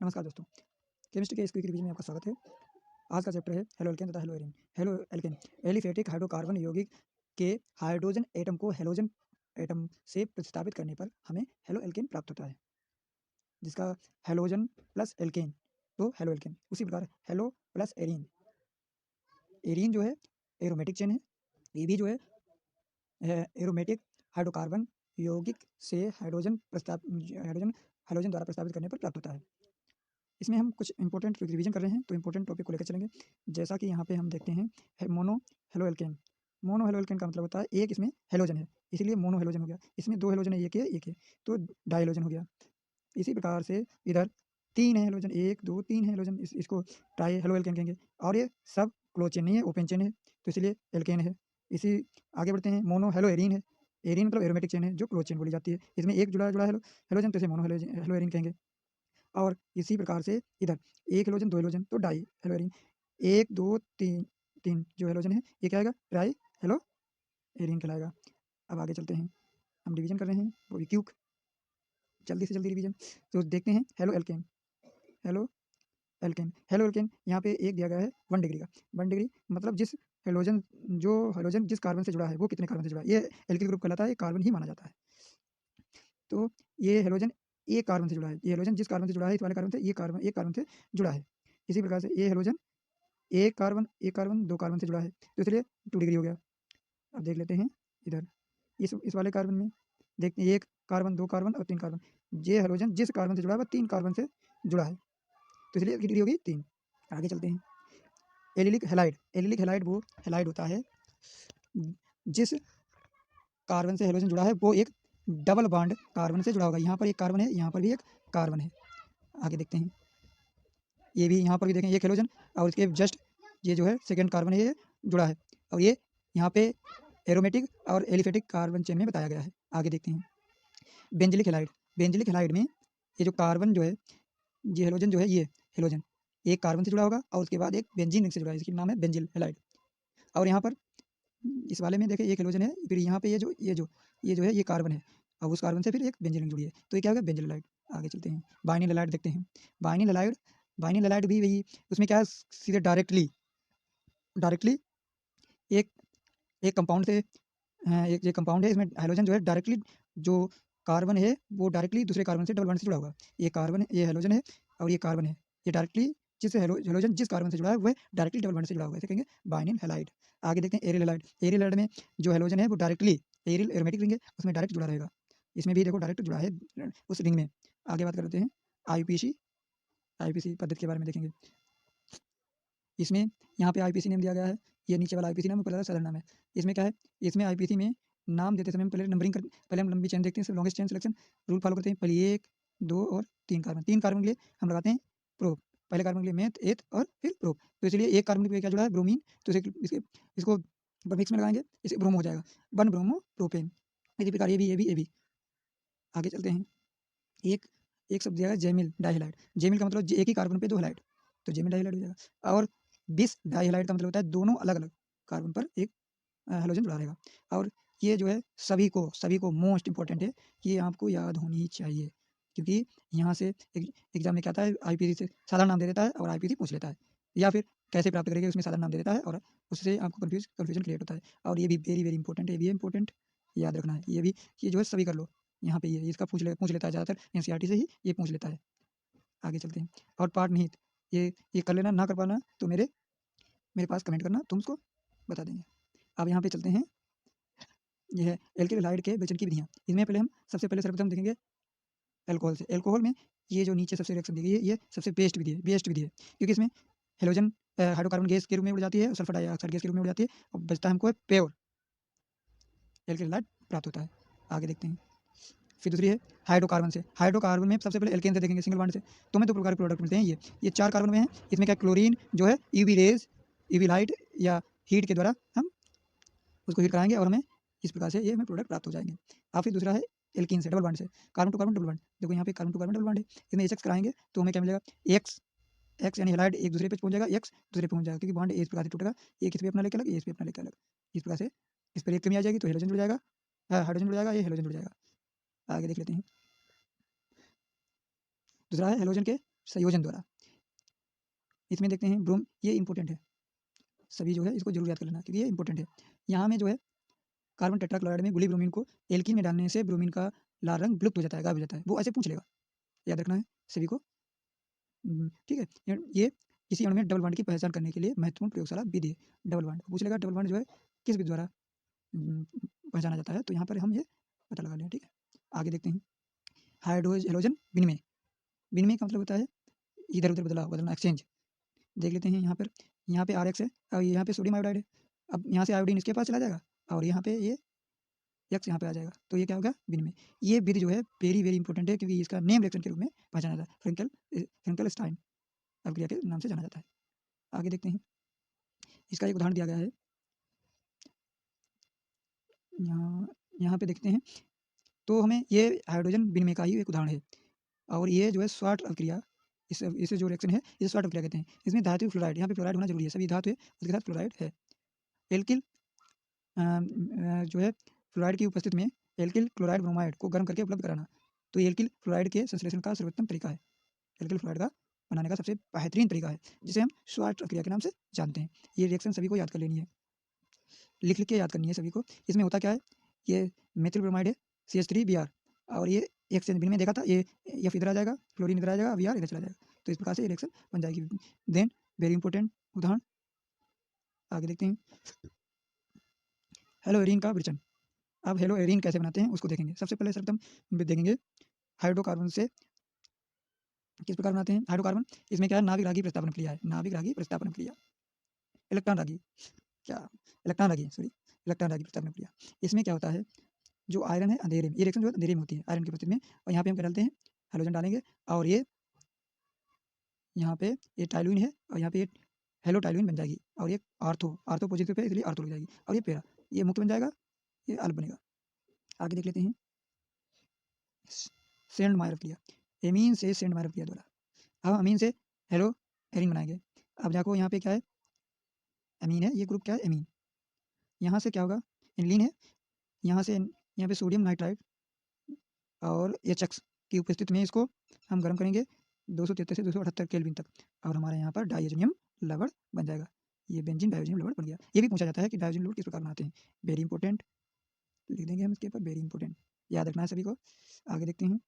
नमस्कार दोस्तों, केमिस्ट्री के इस क्विक रिवीजन में आपका स्वागत है। आज का चैप्टर है हेलो एल्केन तथा hello arene. Halo alkane aliphatic hydrocarbon यौगिक के हाइड्रोजन एटम को हेलोजन एटम से प्रतिस्थापित करने पर हमें हेलो एल्केन प्राप्त होता है, जिसका हेलोजन प्लस एल्केन तो हेलो एल्केन। उसी प्रकार हेलो प्लस एरीन, एरीन जो है एरोमेटिक चेन है, ये भी जो है एरोमेटिक हाइड्रोकार्बन यौगिक से हाइड्रोजन हेलोजन द्वारा प्रस्तावित करने पर प्राप्त होता है। इसमें हम कुछ इंपॉर्टेंट रिवीजन कर रहे हैं, तो इंपॉर्टेंट टॉपिक को लेकर चलेंगे। जैसा कि यहाँ पे हम देखते हैं mono halo alkane. Mono halo alkane का मतलब होता है एक इसमें हेलोजन है, इसीलिए मोनो हेलोजन हो गया। इसमें दो हेलोजन है, एक है तो डायहेलोजन हो गया। इसी प्रकार से इधर तीन है हेलोजन, एक दो तीन है हेलोजन, इसको ट्राई हेलो एल्केन कहेंगे। और ये सब क्लोज चेन नहीं है, ओपन चेन है, तो इसलिए एल्केन है। इसी आगे बढ़ते हैं, मोनो हेलो एरीन है। एरीन मतलब एरोमेटिक चेन है जो क्लोज चेन बोली जाती है। इसमें एक जुड़ा जुड़ा हेलोजन, तो इसे मोनो हेलो एरीन कहेंगे। और इसी प्रकार से इधर एक हेलोजन, दो हेलोजन तो डाई हेलोएरीन। एक दो तीन, तीन जो हेलोजन है ये क्या आएगा, ट्राई हेलो एरीन कहलाएगा। अब आगे चलते हैं, हम रिवीजन कर रहे हैं वो भी क्यूक, जल्दी से जल्दी रिवीजन। तो देखते हैं halo alkane. Halo alkane, halo alkane यहाँ पे एक दिया गया है 1 डिग्री का। 1 डिग्री मतलब हेलोजन जिस कार्बन से जुड़ा है वो कितने कार्बन से जुड़ा है, ये एल्किल ग्रुप कहलाता है, ये कार्बन ही माना जाता है। तो ये हेलोजन एक कार्बन से जुड़ा है, ये हेलोजन जिस कार्बन से जुड़ा है इस वाले कार्बन से, ये कार्बन एक कार्बन से जुड़ा है। इसी प्रकार से ये हेलोजन एक कार्बन दो कार्बन से जुड़ा है, तो इसलिए 2 डिग्री हो गया। अब देख लेते हैं इधर इस वाले कार्बन में, देखते हैं एक कार्बन, दो कार्बन और तीन कार्बन। ये हेलोजन जिस कार्बन से जुड़ा है वो 3 कार्बन से जुड़ा है, तो इसलिए डिग्री होगी 3। आगे चलते हैं, एलिलिक हैलाइड। एलिलिक हैलाइड वो हैलाइड होता है जिस कार्बन से हेलोजन जुड़ा है वो एक डबल बॉन्ड कार्बन से जुड़ा होगा। यहाँ पर एक कार्बन है, यहाँ पर भी एक कार्बन है। आगे देखते हैं, ये भी यहाँ पर भी देखें एक हेलोजन, और इसके जस्ट ये जो है सेकंड कार्बन है, ये जुड़ा है। और ये यहाँ पे एरोमेटिक और एलिफेटिक कार्बन चेन में बताया गया है। आगे देखते हैं, बेंजिलिक हैलाइड। बेंजिलिक हैलाइड में ये जो कार्बन जो है, ये हेलोजन जो है, ये हेलोजन एक कार्बन से जुड़ा होगा और उसके बाद एक बेंजीन रिंग से जुड़ा है, इसकी नाम है बेंजिल हैलाइड। और यहाँ पर इस वाले में देखें एक हेलोजन है, फिर यहाँ पे ये जो है ये कार्बन है, और उस कार्बन से फिर एक बेंजीन रिंग जुड़ी है, तो ये क्या होगा, बेंजिल हैलाइड। आगे चलते हैं, बाइनिल हैलाइड देखते हैं। बाइनिल हैलाइड, बाइनिल हैलाइड भी वही, उसमें क्या है, सीधे डायरेक्टली डायरेक्टली एक एक कंपाउंड से एक ये कंपाउंड है, इसमें हाइड्रोजन जो है डायरेक्टली, जो कार्बन है वो डायरेक्टली दूसरे कार्बन से डबल बॉन्ड से जुड़ा होगा। ये कार्बन है, ये हाइड्रोजन है, और ये कार्बन है, ये डायरेक्टली हाइड्रोजन जिस कार्बन से जुड़ा है वह डायरेक्टली डबल बॉन्ड से जुड़ा होगा, इसे कहेंगे बाइनिल हैलाइड। आगे देखते हैं एरिल हैलाइड। एरिल हैलाइड में जो हाइड्रोजन है वो डायरेक्टली, एरिल एरोमेटिक रिंग है, उसमें डायरेक्ट जुड़ा रहेगा। इसमें भी देखो डायरेक्ट जुड़ा है उस रिंग में। आगे बात करते हैं आईपीसी, आईपीसी पद्धति के बारे में देखेंगे। इसमें यहाँ पे आईपीसी नेम दिया गया है, ये नीचे वाला आईपीसी नाम, ऊपर वाला साधारण नाम है। इसमें क्या है, इसमें आईपीसी में नाम देते समय पहले हम लंबी चेन देखते हैं, longest chain selection rule follow करते हैं। पहले 1 2 और 3 कार्बन, 3 कार्बन के लिए हम लगाते हैं प्रोप, पहले कार्बन के लिए मेथ एथ और फिर प्रोप। तो इसलिए एक कार्बन के लिए क्या जुड़ा है, ब्रोमीन, तो इसको मिक्स में लगाएंगे, इसे ब्रोमो हो जाएगा, 1 ब्रोमो प्रोपेन। इसी प्रकार ये भी। आगे चलते हैं, एक एक शब्द दिया है जेमिल डाइहैलाइड। जेमिल का मतलब एक ही कार्बन पे दो हैलाइड, तो जेमिल डाइहैलाइड हो जाएगा। और बिस डाइहैलाइड का मतलब होता है दोनों अलग अलग कार्बन पर एक हेलोजन जुड़ा रहेगा। और ये जो है सभी को मोस्ट इंपॉर्टेंट है, ये आपको याद होनी चाहिए, क्योंकि यहाँ से एग्जाम में क्या आता है, आईपीसी से साधारण नाम दे देता है और आईपीसी पूछ लेता है, या फिर कैसे प्राप्त करेंगे उसमें साधारण नाम दे देता है, और उससे आपको कन्फ्यूजन क्रिएट होता है। और ये भी वेरी वेरी इंपॉर्टेंट है, ये भी इंपॉर्टेंट याद रखना है। ये जो है सभी कर लो, यहाँ पे ये इसका पूछ लेता है ज़्यादातर, एनसीईआरटी से ही ये पूछ लेता है। आगे चलते हैं, और पार्ट निहित, ये कर लेना, ना कर पाना तो मेरे मेरे पास कमेंट करना, तुम उसको बता देंगे। अब यहाँ पे चलते हैं, ये है एल्किल हैलाइड के विचलन की विधियाँ। इसमें पहले हम सबसे पहले सर्वप्रथम देखेंगे अल्कोहल से। अल्कोहल में ये जो नीचे सबसे रिएक्शन दी गई है, ये सबसे बेस्ट विधि है, क्योंकि इसमें हेलोजन हाइड्रोकार्बन गैस के रूप में उड़ जाती है और सल्फर डाइऑक्साइड गैस के रूप में उड़ जाती है, और बचता है हमको प्योर एल्किल हैलाइड प्राप्त होता है। आगे देखते हैं, फिर दूसरी है हाइड्रोकार्बन से। हाइड्रोकार्बन में सबसे पहले एल्केन से देखेंगे, सिंगल बॉन्ड से, तो हमें 2 प्रकार के प्रोडक्ट मिलते हैं। ये 4 कार्बन में है, इसमें क्या क्लोरीन जो है यूवी रेज, यूवी लाइट या हीट के द्वारा हम उसको हीट कराएंगे और हमें इस प्रकार से ये हमें प्रोडक्ट प्राप्त हो जाएंगे। और फिर दूसरा है एल्कीन से, डबल बॉन्ड से, carbon to carbon double bond. देखो यहाँ पे carbon to carbon double bond है, इसमें एच कराएंगे तो हमें क्या मिलेगा, एक्स एक्स यानी हैलाइड एक दूसरे पे पहुंच जाएगा, एक्स दूसरे पे पहुंच जाएगा, क्योंकि बॉन्ड इस प्रकार से टूटेगा, एक इस पे अपना लेकर अलग, ये इस पे अपना लेकर अलग। इस प्रकार से इस पर एक कमी आ जाएगी तो हेलोजन जुड़ जाएगा, हाइड्रोजन जुड़ जाएगा, ये हेलोजन जुड़ जाएगा। आगे देख लेते हैं, दूसरा है हेलोजन के संयोजन द्वारा। इसमें देखते हैं ब्रोम, ये इंपॉर्टेंट है, सभी जो है इसको जरूर याद कर लेना क्योंकि ये इंपॉर्टेंट है। यहाँ में जो है कार्बन टेट्राक्लोराइड में गुली ब्रोमीन को एल्कीन में डालने से ब्रोमीन का लाल रंग विलुप्त हो जाता है, गायब हो जाता है। वो ऐसे पूछ लेगा, याद रखना है सभी को। ठीक है, ये किसी अणु में डबल बॉन्ड की पहचान करने के लिए महत्वपूर्ण प्रयोगशाला विधि है। डबल बॉन्ड पूछ लेगा, डबल बॉन्ड जो है किस विधि द्वारा पहचाना जाता है, तो यहाँ पर हम ये पता लगा लें। ठीक है, आगे देखते हैं हाइड्रोजन विनिमय। विनिमय का मतलब होता है इधर उधर बदलना, एक्सचेंज। देख लेते हैं यहाँ पे RX है और यहाँ पे सोडियम आयोडाइड है। अब यहाँ से आयोडीन इसके पास चला जाएगा और यहाँ पे ये X यहाँ पे आ जाएगा, तो ये क्या होगा, विनिमय। ये विधि जो है वेरी वेरी इंपॉर्टेंट है क्योंकि इसका नेम रिएक्शन के रूप में पहचाना जाता है, फ्रेंकल स्टाइन अभिक्रिया के नाम से जाना जाता है। आगे देखते हैं, इसका एक उदाहरण दिया गया है, यहाँ पे देखते हैं। तो हमें ये हाइड्रोजन विनिमय का ही एक उदाहरण है और ये जो है स्वाट अभिक्रिया, इसे जो रिएक्शन है इसे स्वाट अभिक्रिया कहते हैं। इसमें धातु फ्लोराइड, यहाँ पे फ्लोराइड होना जरूरी है, सभी धातु है उसके साथ फ्लोराइड है। एल्किल जो है फ्लोराइड की उपस्थिति में एल्किल क्लोराइड ब्रोमाइड को गर्म करके उपलब्ध कराना, तो एल्किल फ्लोराइड के संश्लेषण का सर्वोत्तम तरीका है। एल्किल फ्लोराइड का बनाने का सबसे बेहतरीन तरीका है जिसे हम स्वाट अभिक्रिया के नाम से जानते हैं। ये रिएक्शन सभी को याद कर लेनी है, लिख के याद करनी है सभी को। इसमें होता क्या है, ये मेथिल ब्रोमाइड है CH3Br और ये एक्सचेंज विनिमय देखा था, ये F इधर आ जाएगा, क्लोरीन इधर आ जाएगा, Br इधर चला जाएगा, तो इस प्रकार से रिएक्शन बन जाएगी। देन वेरी इंपॉर्टेंट उदाहरण आगे देखते हैं, हेलोएरीन का विरचन। अब हेलोएरीन कैसे बनाते हैं उसको देखेंगे। सबसे पहले सर्वप्रथम देखेंगे हाइड्रोकार्बन से किस प्रकार बनाते हैं हाइड्रोकार्बन। इसमें क्या है, नाभिक रागी प्रतिस्थापन क्रिया है, नाभिक रागी प्रतिस्थापन क्रिया, इलेक्ट्रॉन रागी प्रतिस्थापन क्रिया। इसमें क्या होता है, जो आयरन है अंधेरे में, ये रिएक्शन जो है अंधेरे में होती है आयरन की उपस्थिति में, और यहाँ पे हम क्या डालते हैं, हेलोजन डालेंगे और ये यहाँ पे ये टाइलुइन है और यहाँ पे ये हेलो टाइलुइन बन जाएगी और ये आर्थो पॉजिटिव पे इसलिए आर्थो लग जाएगी और ये पेरा, ये मुक्त बन जाएगा, ये अल्प बनेगा। आगे देख लेते हैं सेंडमायर क्रिया, एमीन से सेंडमायर क्रिया द्वारा। अब अमीन से हेलो एरीन बनाएंगे। अब देखो यहाँ पे क्या है, अमीन है, ये ग्रुप क्या है, एमीन। यहाँ से क्या होगा, एनिलीन है, यहाँ पे सोडियम नाइट्राइड और HX की उपस्थिति में इसको हम गर्म करेंगे 273 से 278 केल्विन तक और हमारे यहाँ पर डाइज़ोनियम लवण बन जाएगा। ये बेंजीन डाइज़ोनियम लवण बन गया। ये भी पूछा जाता है कि डाइज़ोनियम लवण किस प्रकार बनाते हैं, वेरी इंपॉर्टेंट, लिख देंगे हम इसके ऊपर, वेरी इंपॉर्टेंट, याद रखना है सभी को। आगे देखते हैं,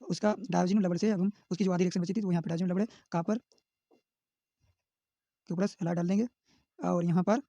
उसका डाइज़ोनियम लवण से अब हम उसकी जो आधी रिएक्शन बची थी तो यहाँ पर डाइज़ोनियम लवण है, कॉपर के प्लस हैलाइड डाल देंगे और यहाँ पर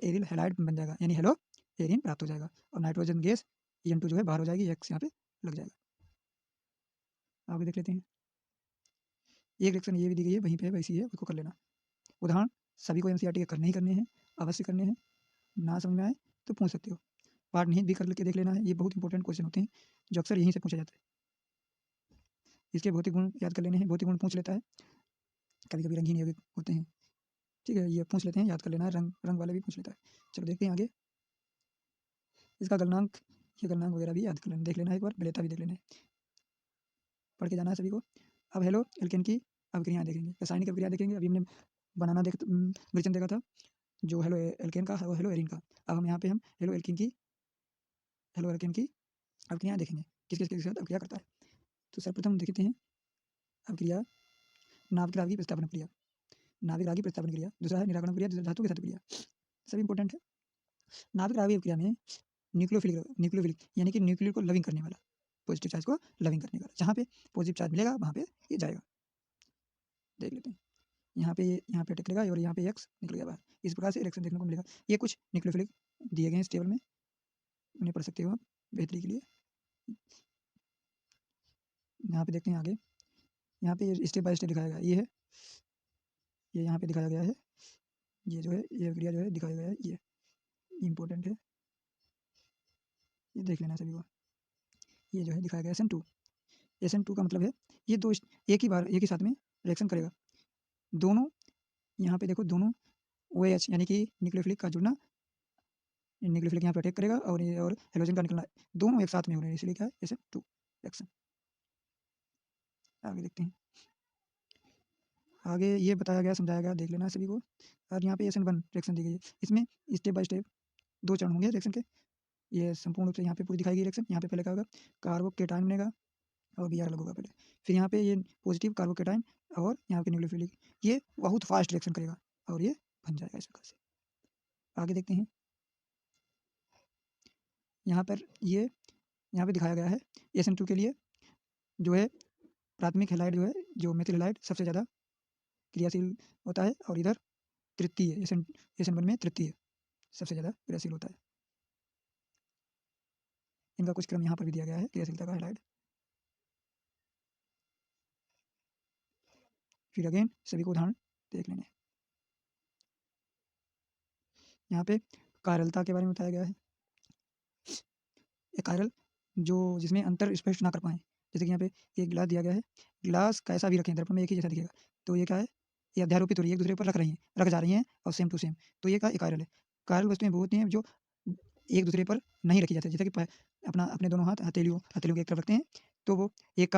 एरिल हैलाइड बन जाएगा, यानी हेलो एरिन प्राप्त हो जाएगा और नाइट्रोजन गैस En2 जो है बाहर हो जाएगी, X यहाँ पे लग जाएगा। आगे देख लेते हैं, एक रिएक्शन ये भी दी गई है, वहीं पे वैसी है, उसको कर लेना। उदाहरण सभी को NCERT के करने ही करने हैं, अवश्य करने हैं, ना समझ में आए तो पूछ सकते हो, पार्ट नहीं भी कर लेके देख लेना है। ये बहुत इंपॉर्टेंट क्वेश्चन होते हैं जो अक्सर यहीं से पूछा जाता है। इसके भौतिक गुण याद कर लेने हैं, भौतिक गुण पूछ लेता है, कभी कभी रंगीन यौगिक होते हैं, ठीक है, ये पूछ लेते हैं, याद कर लेना है, रंग वाले भी पूछ लेता है। चलो देखते हैं आगे, इसका गलनांक, ये गलनांक वगैरह भी याद कर लेना, देख लेना है एक बार, विलेयता भी देख लेना है, पढ़ के जाना है सभी को। अब हेलो एल्केन की अभिक्रियाएं देखेंगे, रासायनिक अभिक्रिया देखेंगे। अभी हमने बनाना विरचन देखा था जो हेलो एल्केन का और हेलो एरीन का। अब हम यहाँ पे हेलो एल्केन की अभिक्रियाएं देखेंगे, किस किस के साथ अभिक्रिया करता है। तो सर्वप्रथम देखते हैं अभिक्रिया नाभिक रागी प्रतिस्थापन क्रिया, दूसरा है निराकरण क्रिया, धातु के साथ क्रिया, सब इंपॉर्टेंट है। नाभिक रागी अभिक्रिया में न्यूक्लियोफिलिक यानी कि न्यूक्लियर को लविंग करने वाला, पॉजिटिव चार्ज को लविंग करने वाला, जहाँ पे पॉजिटिव चार्ज मिलेगा वहाँ पे ये जाएगा। देख लेते हैं, यहाँ पे अटक लेगा और यहाँ पे X निकल गया बाहर, इस प्रकार से रिएक्शन देखने को मिलेगा। ये कुछ न्यूक्लियोफिलिक दिए गए हैं इस टेबल में, उन्हें पढ़ सकते हो आप बेहतरी के लिए। यहाँ पे देखते हैं आगे, यहाँ पे स्टेप बाय स्टेप दिखाया गया, ये है, ये यहाँ पे दिखाया गया है, ये जो है ये क्रिया जो है दिखाया गया है, ये इम्पोर्टेंट है, ये देख लेना सभी को। ये जो है दिखाया गया SN2 का मतलब है ये दो एक ही साथ में रिएक्शन करेगा, दोनों यहाँ पे देखो, दोनों OH यानी कि न्यूक्लियोफिलिक का जुड़ना, न्यूक्लियोफिलिक यहाँ पे अटैक करेगा और हेलोजन का निकलना, दोनों एक साथ में हो रहे हैं, इसलिए क्या है SN2 रिएक्शन। आगे देखते हैं, आगे ये बताया गया, समझाया गया, देख लेना सभी को। और यहाँ पे SN1 रिएक्शन दी गई है, इसमें स्टेप बाय स्टेप 2 चरण होंगे रिएक्शन के, ये संपूर्ण रूप से यहाँ पे पूरी दिखाई गई रिएक्शन। यहाँ पे पहले क्या होगा, कार्बोकेटायन बनेगा, और Br अलग होगा पहले। फिर यहाँ पे ये पॉजिटिव कार्बोकेटाइन और यहाँ पे न्यूक्लियोफिलिक, ये बहुत फास्ट रिएक्शन करेगा और ये बन जाएगा इस प्रकार से। आगे देखते हैं। यहाँ पर ये यहाँ पे दिखाया गया है SN2 के लिए जो है प्राथमिक हैलाइड जो है, जो मेथिल हैलाइड सबसे ज़्यादा क्रियाशील होता है और इधर तृतीय SN1 में तृतीय सबसे ज़्यादा क्रियाशील होता है। इनका कुछ क्रम यहाँ पर भी दिया गया है क्रियाशीलता का हैलाइड। फिर अगेन सभी को उदाहरण देख लेंगे। यहाँ पे कायरलता के बारे में बताया गया है। एक कायरल जो जिसमें अंतर स्पष्ट ना कर पाएँ, जैसे कि यहाँ पे एक गिलास दिया गया है, गिलास कैसा भी रखें दर्पण में एक ही जैसा दिखेगा, तो ये क्या है, ये अध्यारोपित हो रही है, एक-दूसरे पर रख जा रही हैं और सेम टू सेम, तो ये क्या एक कायरल है। कायरल वस्तुएँ वो होती हैं जो एक-दूसरे पर नहीं रखी जाती, जैसे कि अपना अपने दोनों हाथ हथेलियों की एक तरफ रखते हैं, तो वो एक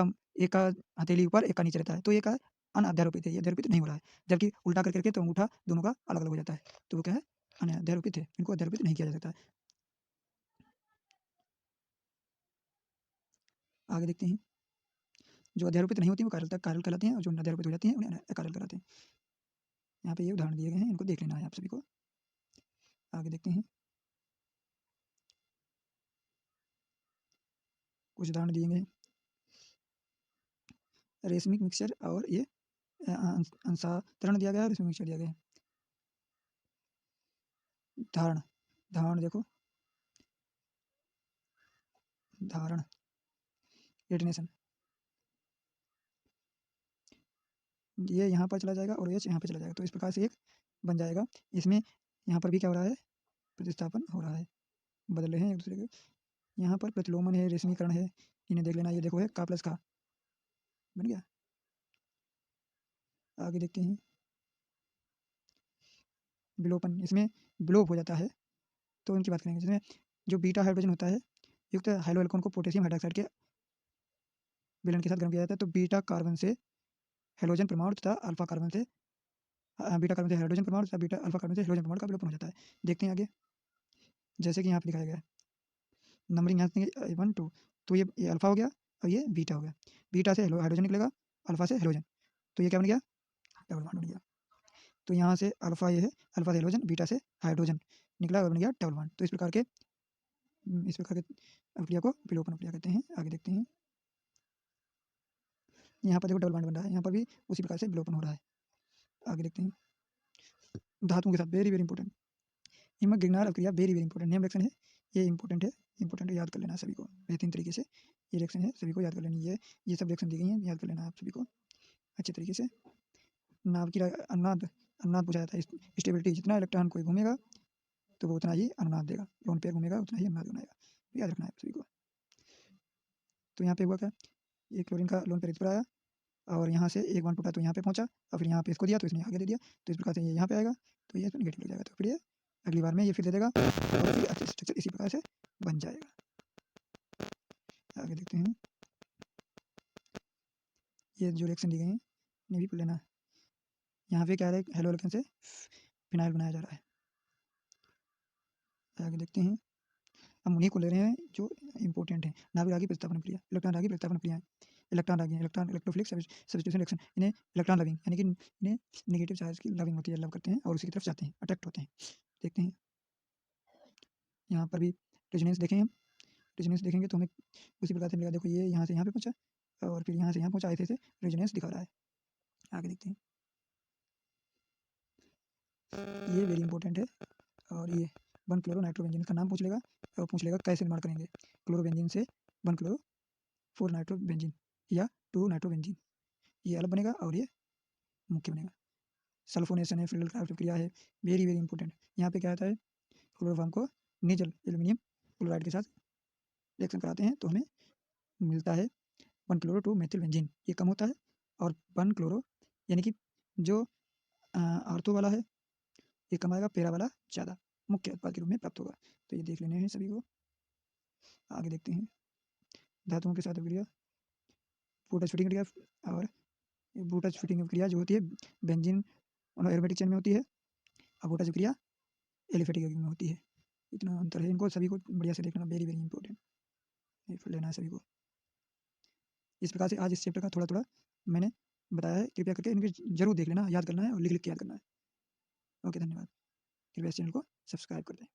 का हथेली ऊपर, एक का नीचे रहता है, तो ये क्या है, अनअध्यारोपित है, ये अध्यारोपित नहीं हो रहा है। जबकि उल्टा करके तो अंगूठा दोनों का अलग-अलग हो जाता है, तो वो क्या है, अनअध्यारोपित है, इनको अध्यारोपित नहीं किया जा सकता है। आगे देखते हैं। जो अध्यारोपित नहीं होती वो कायरल कहलाती हैं और जो अध्यारोपित हो जाती हैं उन्हें अकायरल कहलाते हैं। यहाँ पे ये उदाहरण दिए गए हैं, इनको देख लेना है आप सभी को। आगे देखते हैं। कुछ उदाहरण दिए गए हैं। रेशमिक मिक्सचर और ये अंशांतरण दिया गया है और रेशमिक मिक्सचर दिया गया है। धारण धारण देखो, धारण डेटोनेशन, ये यहाँ पर चला जाएगा और ये यहाँ पे चला जाएगा, तो इस प्रकार से एक बन जाएगा। इसमें यहाँ पर भी क्या हो रहा है, प्रतिस्थापन हो रहा है, बदल रहे हैं एक दूसरे के। यहाँ पर प्रतिलोमन है, रेशमीकरण है, इन्हें देख लेना। ये देखो है का प्लस का बन गया। आगे देखते हैं। विलोपन, इसमें विलोप हो जाता है, तो उनकी बात करेंगे। जिसमें जो बीटा हाइड्रोजन होता है युक्त हाइड्रो एल्कोहल को पोटेशियम हाइड्रोक्साइड के विलयन के साथ गर्म किया जाता है, तो बीटा कार्बन से हैलोजन परमाणु तथा अल्फा कार्बन से बीटा कार्बन से हाइड्रोजन परमाणु तथा बीटा अल्फा कार्बन से हैलोजन परमाणु का विलोपन हो जाता है। देखते हैं आगे, जैसे कि यहाँ पे दिखाया गया है। नंबरिंग यहाँ से 1 2, तो ये अल्फा हो गया और ये बीटा हो गया। बीटा से हाइड्रोजन निकलेगा, अल्फा से हैलोजन, तो ये क्या बन गया, डबल बॉन्ड बन गया। तो यहाँ से अल्फा ये है, अल्फा से हैलोजन, बीटा से हाइड्रोजन निकला और बन गया डबल बॉन्ड। तो इस प्रकार के प्रक्रिया को विलोपन प्रक्रिया कहते हैं। आगे देखते हैं। यहाँ पर देखो डबल बॉन्ड बन रहा है, यहाँ पर भी उसी प्रकार से विलोपन हो रहा है। आगे देखते हैं। धातुओं के साथ वेरी वेरी इंपॉर्टेंट, हिमक गिरनार अभिक्रिया very very important name reaction है, ये इंपॉर्टेंट है, इंपॉर्टेंट याद कर लेना सभी को बेहतरीन तरीके से। ये रिएक्शन है, सभी को याद कर लेनी है, ये सब रिएक्शन दी गई हैं, याद कर लेना आप सभी को अच्छे तरीके से। नाभ की अनुनाद अनुनाद पूछा जाता है, स्टेबिलिटी, जितना इलेक्ट्रॉन कोई घूमेगा तो वो उतना ही अनुनाद देगा, लोन पेयर घूमेगा उतना ही अनुनाद बनाएगा, तो याद रखना है सभी को। तो यहाँ पे हुआ क्या, ये क्लोरीन का लोन पेयर इस पर आया और यहाँ से एक बॉन्ड टूटा तो यहाँ पे पहुँचा और फिर यहाँ पे इसको दिया तो इसने आगे दे दिया, तो इस प्रकार से ये यहाँ पे आएगा, तो ये नेगेटिव हो जाएगा, तो फिर ये अगली बार में ये फिर दे देगा और फिर अच्छे स्ट्रक्चर इसी प्रकार से बन जाएगा। आगे देखते हैं। ये जो रिएक्शन दी गई हैं इन्हें भी पढ़ लेना। यहाँ पे क्या है, हेलो एल्केन से फिनाइल बनाया जा रहा है। आगे देखते हैं। हम उन्हीं को ले रहे हैं जो इंपॉर्टेंट है। नाभिक रागी प्रतिस्थापन क्रिया, इलेक्ट्रॉन रागी प्रतिस्थापन क्रिया, इलेक्ट्रॉन रागी, इलेक्ट्रॉन इलेक्ट्रोफिलिक सब्स्टिट्यूशन रिएक्शन, इन्हें इलेक्ट्रॉन लविंग यानी कि इन्हें नेगेटिव चार्ज की लविंग होती है, लव करते हैं और उसी की तरफ जाते हैं, अट्रैक्ट होते हैं। देखते हैं। यहाँ पर भी रेजोनेंस देखें हम, रेजोनेंस देखेंगे तो हमें उसी प्रकार से मिलेगा। देखो ये यहाँ से यहाँ पे पहुँचा और फिर यहाँ से यहाँ पहुँचा, ऐसे रेजोनेंस दिखा रहा है। आगे देखते हैं। ये वेरी इंपॉर्टेंट है और ये 1 क्लोरो नाइट्रोबेंजीन का नाम पूछ लेगा और पूछ लेगा कैसे निर्माण करेंगे। क्लोरोबेंजीन से 1 क्लोरो 4 नाइट्रोबेंजीन या 2 नाइट्रोबेंजीन, ये अलग बनेगा और ये मुख्य बनेगा। सल्फोनेशन है, फिल्टर क्राफ्ट क्रिया है, वेरी वेरी इंपॉर्टेंट। यहाँ पे क्या आता है, क्लोरोफॉर्म को निजल एल्यूमिनियम क्लोराइड के साथ रिएक्शन कराते हैं तो हमें मिलता है 1 क्लोरो 2 मेथिल बेंजीन, ये कम होता है और 1 क्लोरो यानी कि जो ऑर्थो वाला है ये कम आएगा, पैरा वाला ज़्यादा मुख्य उत्पाद के रूप में प्राप्त होगा। तो ये देख लेने हैं सभी को। आगे देखते हैं। धातुओं के साथ अभिक्रिया, बूटा फिटिंग क्रिया और बूटा फिटिंग क्रिया जो होती है बेंजीन और एरोमेटिक चेन में होती है और बूटा क्रिया एलिफेटिक में होती है। इतना अंतर है, इनको सभी को बढ़िया से देखना, वेरी वेरी इंपॉर्टेंट, ये लेना है सभी को। इस प्रकार से आज इस चैप्टर का थोड़ा-थोड़ा मैंने बताया है। कृपया करके इनके ज़रूर देख लेना, याद करना है और लिख-लिख के याद करना है। ओके, धन्यवाद। कृपया इस चैनल को सब्सक्राइब कर दें।